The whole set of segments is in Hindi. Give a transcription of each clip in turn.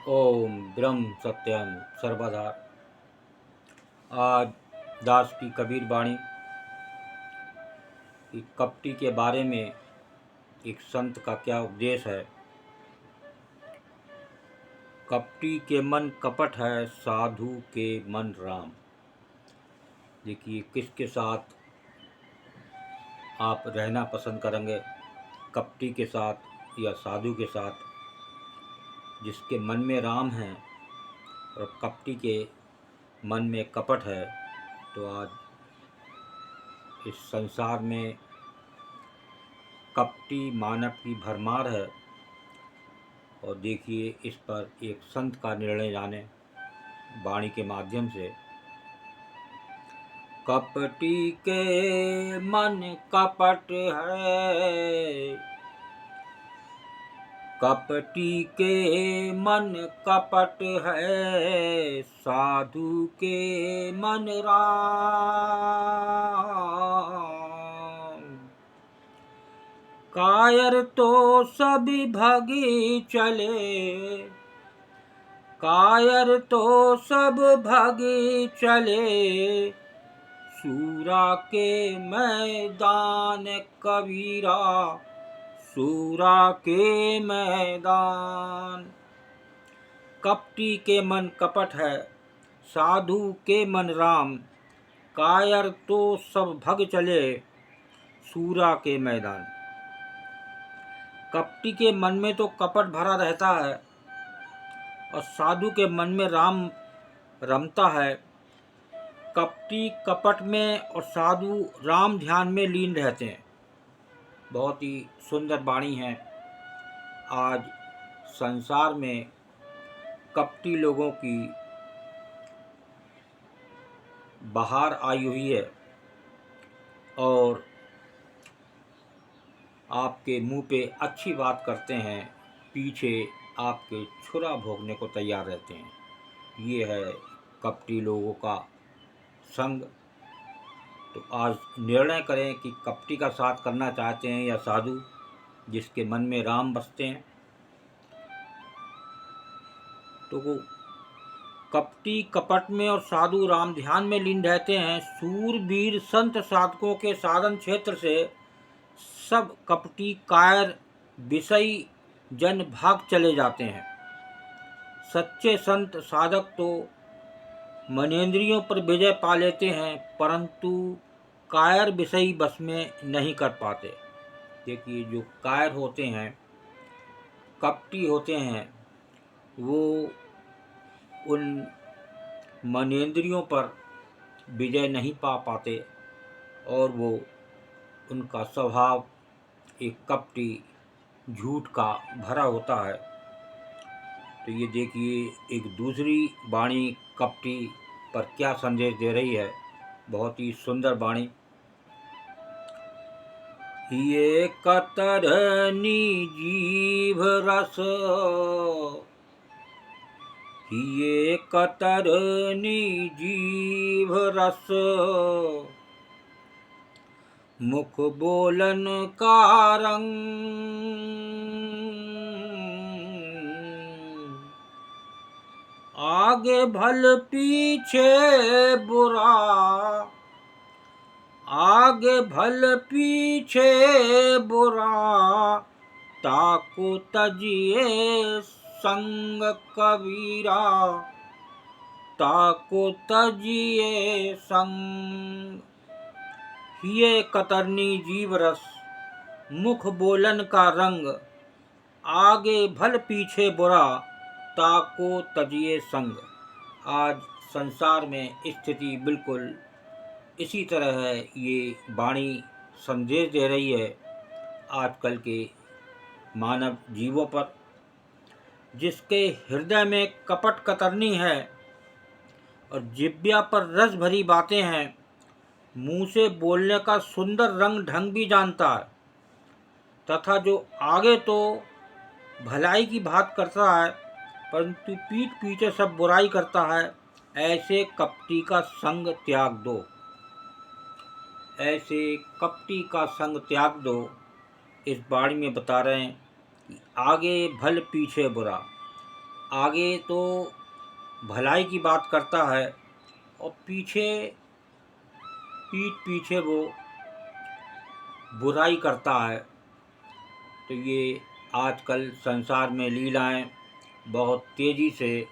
ओम ब्रह्म सत्यम सर्वदा। आज दास की कबीर वाणी कि कपटी के बारे में एक संत का क्या उपदेश है। कपटी के मन कपट है, साधु के मन राम। देखिए किसके साथ आप रहना पसंद करेंगे, कपटी के साथ या साधु के साथ। जिसके मन में राम है और कपटी के मन में कपट है, तो आज इस संसार में कपटी मानव की भरमार है। और देखिए इस पर एक संत का निर्णय जाने वाणी के माध्यम से। कपटी के मन कपट है, कपटी के मन कपट है, साधु के मन राम। कायर तो सभी भगी चले, कायर तो सब भगी चले, सूरा के मैदान कबीरा, सूरा के मैदान। कपटी के मन कपट है, साधु के मन राम। कायर तो सब भग चले, सूरा के मैदान। कपटी के मन में तो कपट भरा रहता है और साधु के मन में राम रमता है। कपटी कपट में और साधु राम ध्यान में लीन रहते हैं। बहुत ही सुंदर वाणी है। आज संसार में कपटी लोगों की बहार आई हुई है और आपके मुंह पे अच्छी बात करते हैं, पीछे आपके छुरा भोगने को तैयार रहते हैं। ये है कपटी लोगों का संग। तो आज निर्णय करें कि कपटी का साथ करना चाहते हैं या साधु जिसके मन में राम बसते हैं। तो वो कपटी कपट में और साधु राम ध्यान में लीन रहते हैं। सूरवीर संत साधकों के साधन क्षेत्र से सब कपटी कायर विषयी जन भाग चले जाते हैं। सच्चे संत साधक तो मनेंद्रियों पर विजय पा लेते हैं, परंतु कायर विषयी बस में नहीं कर पाते। देखिए जो कायर होते हैं, कपटी होते हैं, वो उन मनेंद्रियों पर विजय नहीं पा पाते और वो उनका स्वभाव एक कपटी झूठ का भरा होता है। तो ये देखिए एक दूसरी वाणी कपटी पर क्या संदेश दे रही है। बहुत ही सुंदर वाणी। ये कतरनी जीभ रस, ये कतरनी जीभ रस, मुख बोलन का रंग, आगे भल पीछे बुरा, आगे भल पीछे बुरा, ताको तजिए संग कबीरा, ताको तजिए संग। ये कतरनी जीव रस, मुख बोलन का रंग, आगे भल पीछे बुरा, ताको तजिए संग। आज संसार में स्थिति बिल्कुल इसी तरह है। ये वाणी संदेश दे रही है आजकल के मानव जीवों पर। जिसके हृदय में कपट कतरनी है और जिह्वा पर रस भरी बातें हैं, मुंह से बोलने का सुंदर रंग ढंग भी जानता है, तथा जो आगे तो भलाई की बात करता है परंतु पीठ पीछे सब बुराई करता है, ऐसे कपटी का संग त्याग दो। ऐसे कपटी का संग त्याग दो। इस वाणी में बता रहे हैं कि आगे भल पीछे बुरा। आगे तो भलाई की बात करता है और पीठ पीछे वो बुराई करता है। तो ये आजकल संसार में लीलाएं बहुत तेज़ी से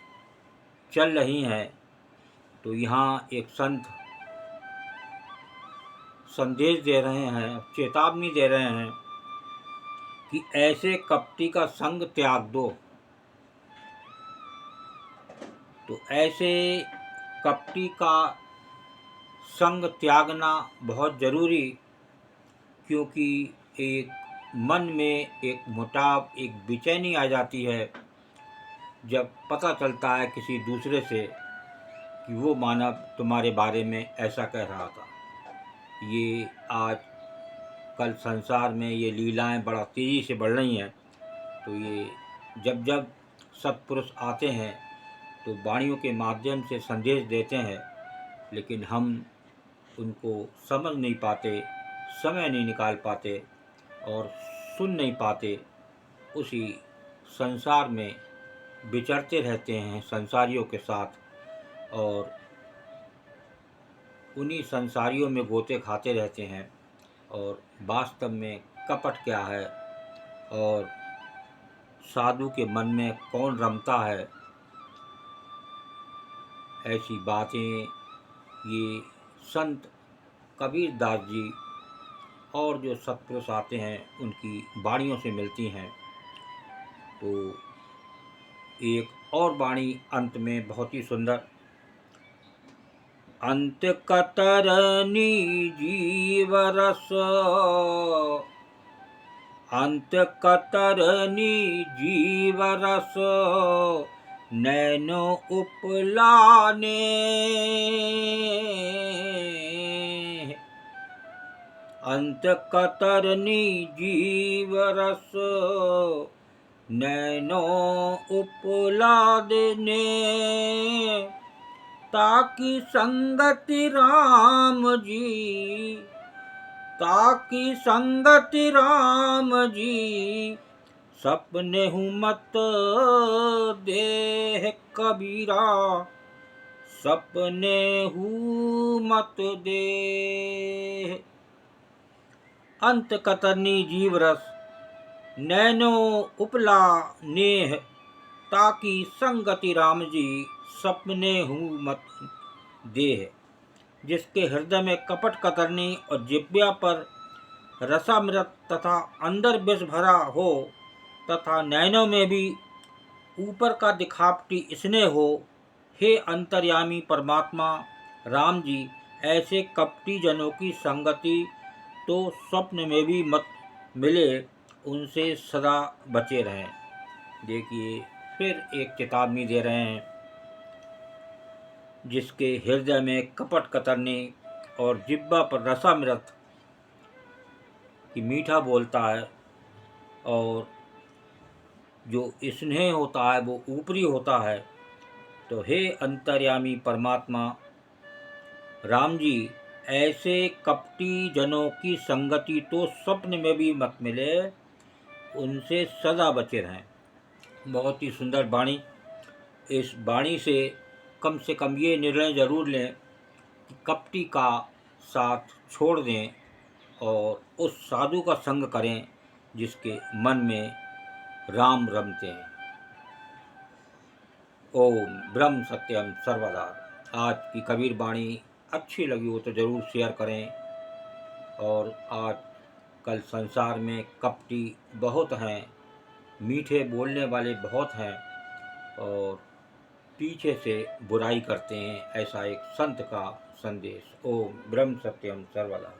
चल रही हैं। तो यहाँ एक संत संदेश दे रहे हैं, चेतावनी दे रहे हैं कि ऐसे कपटी का संग त्याग दो। तो ऐसे कपटी का संग त्यागना बहुत ज़रूरी, क्योंकि एक मन में एक मुटाव, एक बेचैनी आ जाती है जब पता चलता है किसी दूसरे से कि वो मानव तुम्हारे बारे में ऐसा कह रहा था। ये आज कल संसार में ये लीलाएं बड़ा तेज़ी से बढ़ रही हैं। तो ये जब जब सत्पुरुष आते हैं तो वाणियों के माध्यम से संदेश देते हैं, लेकिन हम उनको समझ नहीं पाते, समय नहीं निकाल पाते और सुन नहीं पाते। उसी संसार में विचरते रहते हैं संसारियों के साथ और उन्हीं संसारियों में गोते खाते रहते हैं। और वास्तव में कपट क्या है और साधु के मन में कौन रमता है, ऐसी बातें ये संत कबीरदास जी और जो सत्पुरुष आते हैं उनकी वाणियों से मिलती हैं। तो एक और वाणी अंत में बहुत ही सुंदर, अंत कतरनी जीवरस, अंत कतरनी जीवरस, नैनो उपलाने, अंत कतरनी जीवरस, नैनो उपला देने, ताकि संगति राम जी, ताकि संगति राम जी, सपने हूँ मत देह कबीरा, सपने हूँ मत देह। अंत कतरनी जीव रस, नैनो उपला नेह, ताकि संगति राम जी, सपने हूँ मत देह। जिसके हृदय में कपट कतरनी और जिह्वा पर रसामृत तथा अंदर विष भरा हो, तथा नैनों में भी ऊपर का दिखावटी स्नेह हो, हे अंतर्यामी परमात्मा राम जी, ऐसे कपटी जनों की संगति तो स्वप्न में भी मत मिले, उनसे सदा बचे रहें। देखिए फिर एक चेतावनी दे रहे हैं, जिसके हृदय में कपट कतरनी और जिह्वा पर रसामृत की मीठा बोलता है और जो स्नेह होता है वो ऊपरी होता है। तो हे अंतर्यामी परमात्मा राम जी, ऐसे कपटी जनों की संगति तो स्वप्न में भी मत मिले, उनसे सदा बचे रहें। बहुत ही सुंदर वाणी। इस वाणी से कम ये निर्णय ज़रूर लें कि कपटी का साथ छोड़ दें और उस साधु का संग करें जिसके मन में राम रमते हैं। ओम ब्रह्म सत्यम सर्वदा। आज की कबीर वाणी अच्छी लगी हो तो ज़रूर शेयर करें। और आज कल संसार में कपटी बहुत हैं, मीठे बोलने वाले बहुत हैं और पीछे से बुराई करते हैं, ऐसा एक संत का संदेश। ओम ब्रह्म सत्यम सर्वदा।